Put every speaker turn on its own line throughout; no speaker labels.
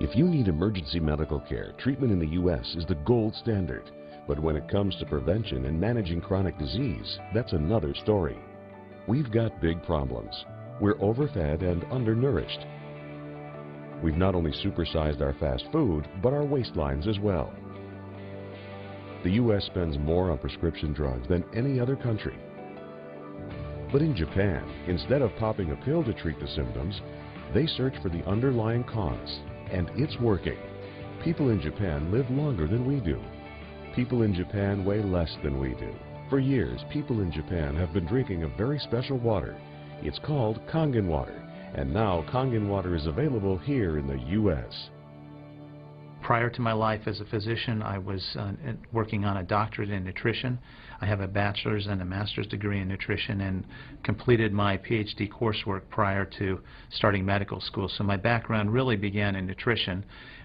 If you need emergency medical care, treatment in the U.S. is the gold standard. But when it comes to prevention and managing chronic disease, that's another story. We've got big problems. We're overfed and undernourished. We've not only supersized our fast food, but our waistlines as well. The U.S. spends more on prescription drugs than any other country. But in Japan, instead of popping a pill to treat the symptoms, they search for the underlying cause. And it's working. People in Japan live longer than we do. People in Japan weigh less than we do. For years, people in Japan have been drinking a very special water. It's called Kangen water, and now Kangen water is available here in the U.S.
Prior to my life as a physician, I was working on a doctorate in nutrition. I have a bachelor's and a master's degree in nutrition and completed my PhD coursework prior to starting medical school. So my background really began in nutrition.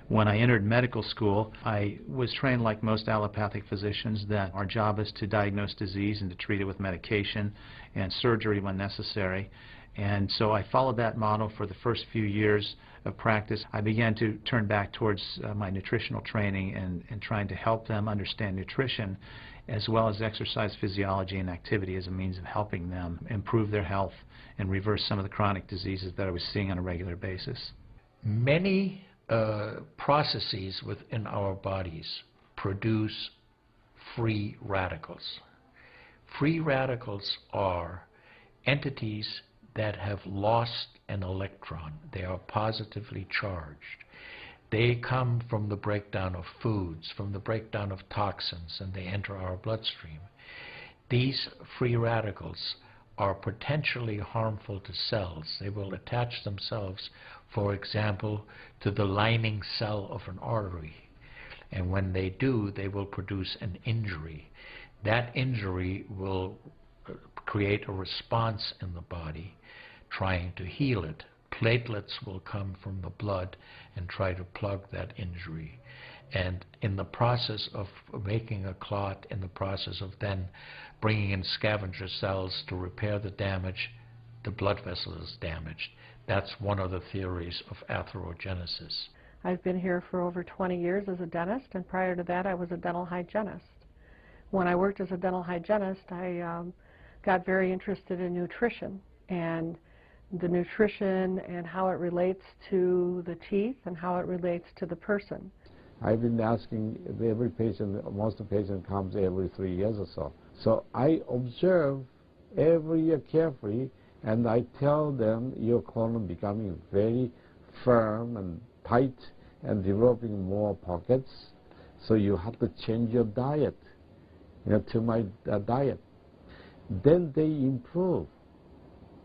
When I entered medical school, I was trained like most allopathic physicians that our job is to diagnose disease and to treat it with medication and surgery when necessary. And so I followed that model for the first few years of practice. I began to turn back towards my nutritional training and trying to help them understand nutrition as well as exercise physiology and activity as a means of helping them improve their health and reverse some of the chronic diseases that I was seeing on a regular basis.
Many processes within our bodies produce free radicals. Free radicals are entities that have lost an electron. They are positively charged. They come from the breakdown of foods, from the breakdown of toxins, and they enter our bloodstream. These free radicals are potentially harmful to cells. They will attach themselves, for example, to the lining cell of an artery. And when they do, they will produce an injury. That injury will create a response in the body trying to heal it. Platelets will come from the blood and try to plug that injury. And in the process of making a clot, in the process of then bringing in scavenger cells to repair the damage, the blood vessel is damaged. That's one of the theories of atherogenesis.
I've been here for over 20 years as a dentist, and prior to that I was a dental hygienist. When I worked as a dental hygienist, I got very interested in nutrition and the nutrition and how it relates to the teeth and how it relates to the person.
I've been asking every patient, most of the patient comes every 3 years or so. So I observe every year carefully, and I tell them your colon becoming very firm and tight and developing more pockets, so you have to change your diet, to my diet. Then they improve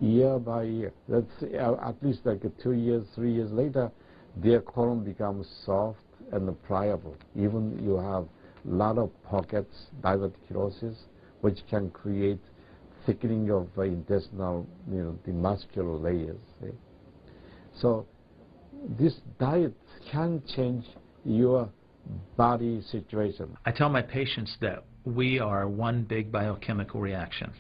year by year. That's at least like 2 years, 3 years later, their colon becomes soft and pliable. Even you have a lot of pockets, diverticulosis, which can create thickening of intestinal, the muscular layers. So this diet can change your body situation.
I tell my patients that we are one big biochemical reaction.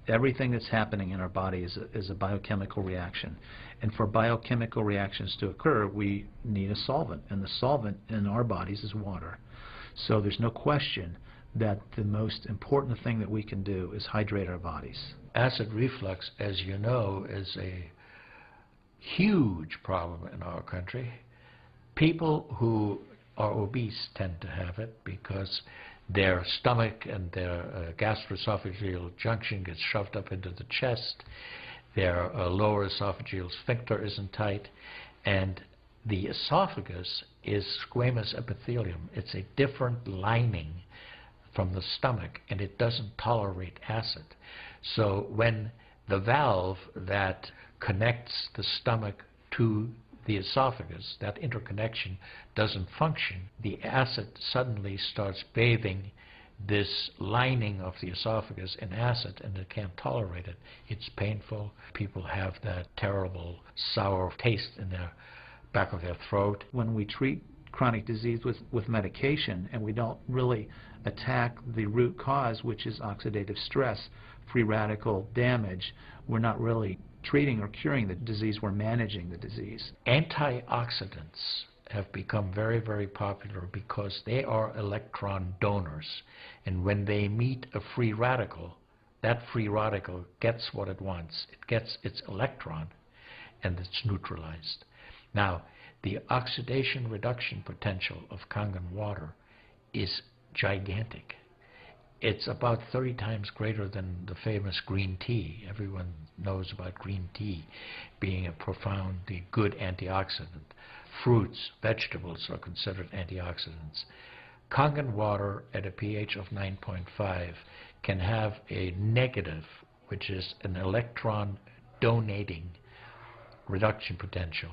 Everything that's happening in our body is a biochemical reaction. And for biochemical reactions to occur, we need a solvent. And the solvent in our bodies is water. So there's no question that the most important thing that we can do is hydrate our bodies.
Acid reflux, as you know, is a huge problem in our country. People who are obese tend to have it because their stomach and their gastroesophageal junction gets shoved up into the chest. Their lower esophageal sphincter isn't tight, and the esophagus is squamous epithelium. It's a different lining from the stomach, and it doesn't tolerate acid. So when the valve that connects the stomach to the esophagus, that interconnection doesn't function, the acid suddenly starts bathing this lining of the esophagus in acid, and it can't tolerate it. It's painful. People have that terrible sour taste in the back of their throat.
When we treat chronic disease with medication and we don't really attack the root cause, which is oxidative stress, free radical damage, we're not really treating or curing the disease, we're managing the disease.
Antioxidants have become very, very popular because they are electron donors. And when they meet a free radical, that free radical gets what it wants. It gets its electron, and it's neutralized. Now, the oxidation reduction potential of Kangen water is gigantic. It's about 30 times greater than the famous green tea. Everyone knows about green tea being a profoundly good antioxidant. Fruits, vegetables are considered antioxidants. Kangen water at a pH of 9.5 can have a negative, which is an electron donating reduction potential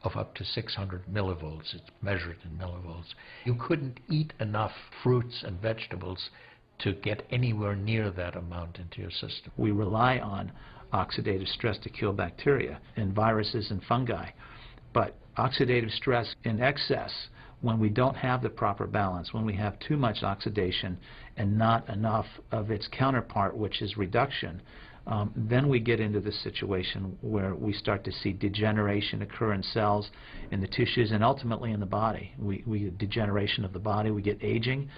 of up to 600 millivolts. It's measured in millivolts. You couldn't eat enough fruits and vegetables to get anywhere near that amount into your system.
We rely on oxidative stress to kill bacteria and viruses and fungi, but oxidative stress in excess, when we don't have the proper balance, when we have too much oxidation and not enough of its counterpart, which is reduction, then we get into the situation where we start to see degeneration occur in cells, in the tissues, and ultimately in the body. We get degeneration of the body, we get aging,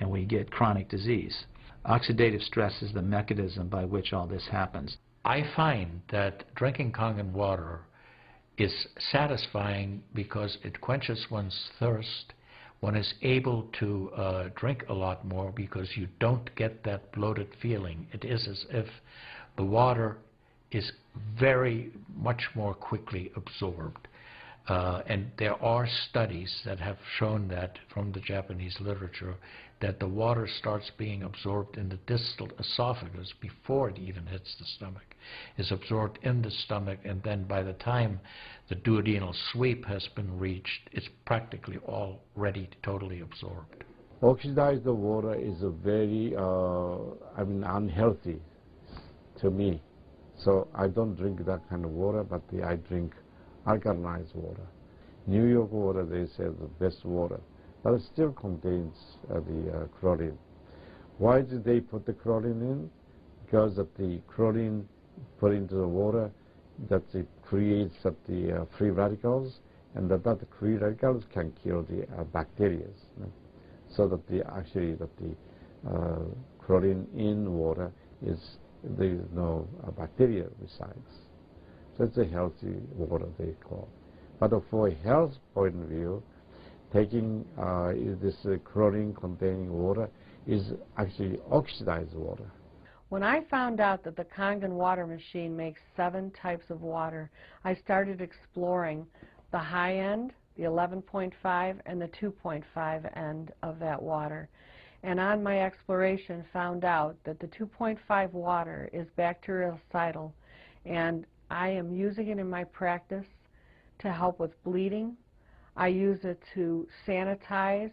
and we get chronic disease. Oxidative stress is the mechanism by which all this happens.
I find that drinking Kangen water is satisfying because it quenches one's thirst. One is able to drink a lot more because you don't get that bloated feeling. It is as if the water is very much more quickly absorbed. And there are studies that have shown that from the Japanese literature, that the water starts being absorbed in the distal esophagus before it even hits the stomach. It's absorbed in the stomach, and then by the time the duodenal sweep has been reached, it's practically already totally absorbed.
Oxidized water is a very, unhealthy to me. So I don't drink that kind of water, but I drink alkalinized water. New York water, they say, the best water, but it still contains the chlorine. Why did they put the chlorine in? Because of the chlorine put into the water, that it creates the free radicals, and that free radicals can kill the bacteria. So that the chlorine in water is, there is no bacteria besides. So it's a healthy water, they call. But for a health point of view, taking this chlorine-containing water is actually oxidized water.
When I found out that the Kangen water machine makes 7 types of water, I started exploring the high end, the 11.5, and the 2.5 end of that water. And on my exploration, found out that the 2.5 water is bactericidal, and I am using it in my practice to help with bleeding. I use it to sanitize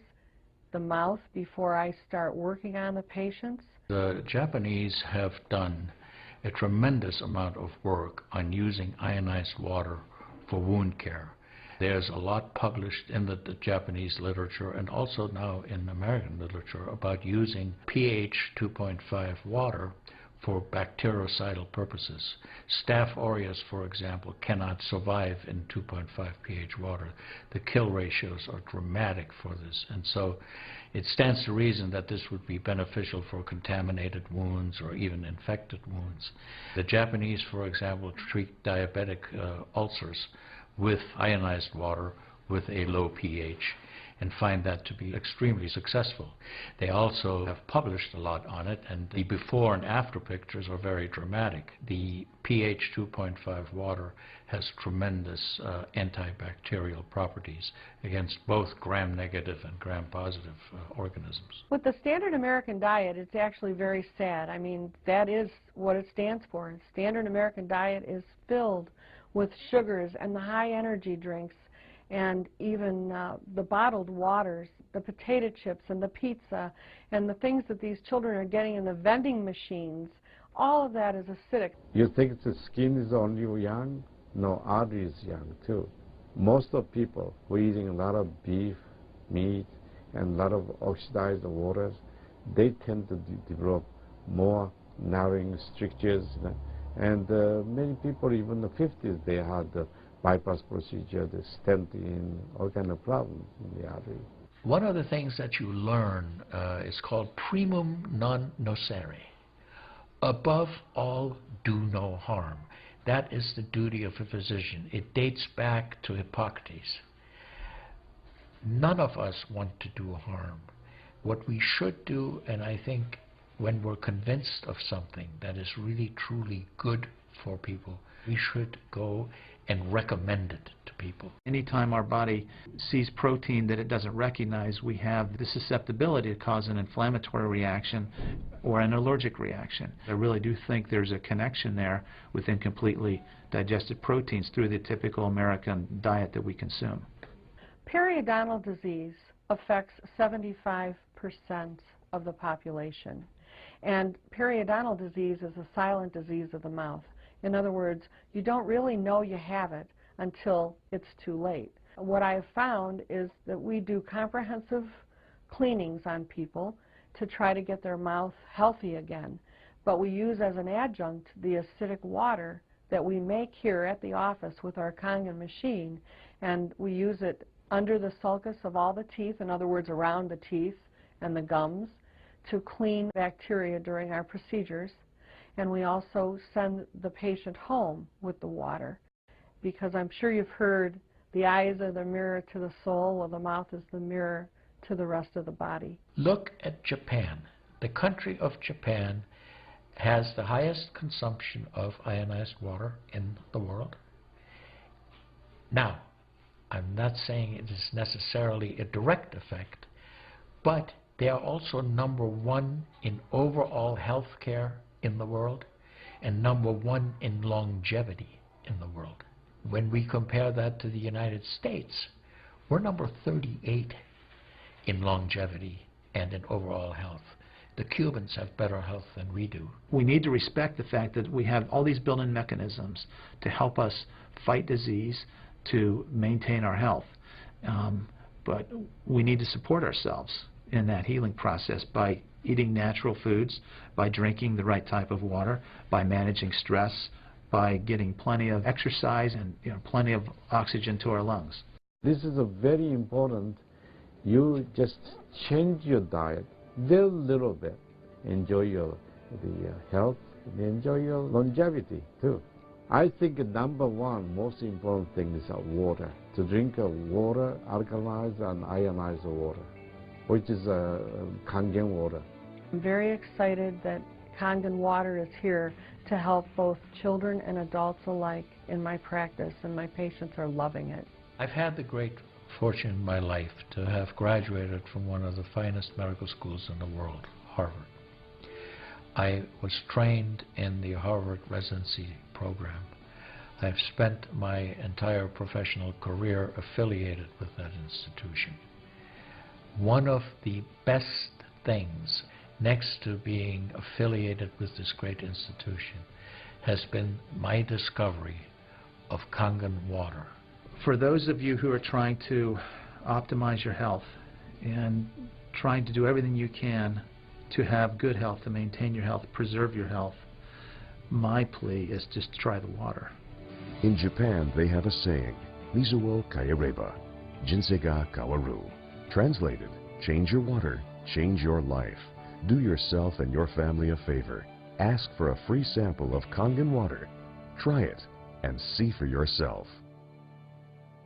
the mouth before I start working on the patients.
The Japanese have done a tremendous amount of work on using ionized water for wound care. There's a lot published in the Japanese literature and also now in American literature about using pH 2.5 water for bactericidal purposes. Staph aureus, for example, cannot survive in 2.5 pH water. The kill ratios are dramatic for this, and so it stands to reason that this would be beneficial for contaminated wounds or even infected wounds. The Japanese, for example, treat diabetic ulcers with ionized water with a low pH and find that to be extremely successful. They also have published a lot on it, and the before and after pictures are very dramatic. The pH 2.5 water has tremendous antibacterial properties against both gram-negative and gram-positive organisms.
With the standard American diet, it's actually very sad. I mean, that is what it stands for. Standard American diet is filled with sugars and the high-energy drinks, and even the bottled waters, the potato chips and the pizza, and the things that these children are getting in the vending machines, all of that is acidic.
You think the skin is only young? No, artery is young too. Most of people who are eating a lot of beef, meat, and a lot of oxidized waters, they tend to develop more narrowing strictures. And many people, even in the 50s, they had bypass procedure, the stenting, all kind of problems in the artery.
One of the things that you learn is called primum non nocere. Above all, do no harm. That is the duty of a physician. It dates back to Hippocrates. None of us want to do harm. What we should do, and I think when we're convinced of something that is really truly good for people, we should go and recommend it to people.
Anytime our body sees protein that it doesn't recognize, we have the susceptibility to cause an inflammatory reaction or an allergic reaction. I really do think there's a connection there with incompletely digested proteins through the typical American diet that we consume.
Periodontal disease affects 75% of the population. And periodontal disease is a silent disease of the mouth. In other words, you don't really know you have it until it's too late. What I have found is that we do comprehensive cleanings on people to try to get their mouth healthy again. But we use as an adjunct the acidic water that we make here at the office with our Kangen machine, and we use it under the sulcus of all the teeth, in other words, around the teeth and the gums, to clean bacteria during our procedures. And we also send the patient home with the water, because I'm sure you've heard the eyes are the mirror to the soul, or the mouth is the mirror to the rest of the body.
Look at Japan. The country of Japan has the highest consumption of ionized water in the world. Now, I'm not saying it is necessarily a direct effect, but they are also #1 in overall health care in the world and #1 in longevity in the world. When we compare that to the United States, we're number 38 in longevity and in overall health. The Cubans have better health than we do.
We need to respect the fact that we have all these built-in mechanisms to help us fight disease, to maintain our health. But we need to support ourselves in that healing process by eating natural foods, by drinking the right type of water, by managing stress, by getting plenty of exercise and plenty of oxygen to our lungs.
This is a very important. You just change your diet little bit. Enjoy the health, and enjoy your longevity too. I think #1 most important thing is water. To drink water, alkalized and ionized water, which is Kangen water.
I'm very excited that Kangen water is here to help both children and adults alike in my practice, and my patients are loving it.
I've had the great fortune in my life to have graduated from one of the finest medical schools in the world, Harvard. I was trained in the Harvard residency program. I've spent my entire professional career affiliated with that institution. One of the best things, next to being affiliated with this great institution, has been my discovery of Kangen water.
For those of you who are trying to optimize your health and trying to do everything you can to have good health, to maintain your health, preserve your health, my plea is just try the water.
In Japan, they have a saying, Mizu wo kaereba, jinsei ga kawaru. Translated, change your water, change your life. Do yourself and your family a favor. Ask for a free sample of Kangen water. Try it and see for yourself.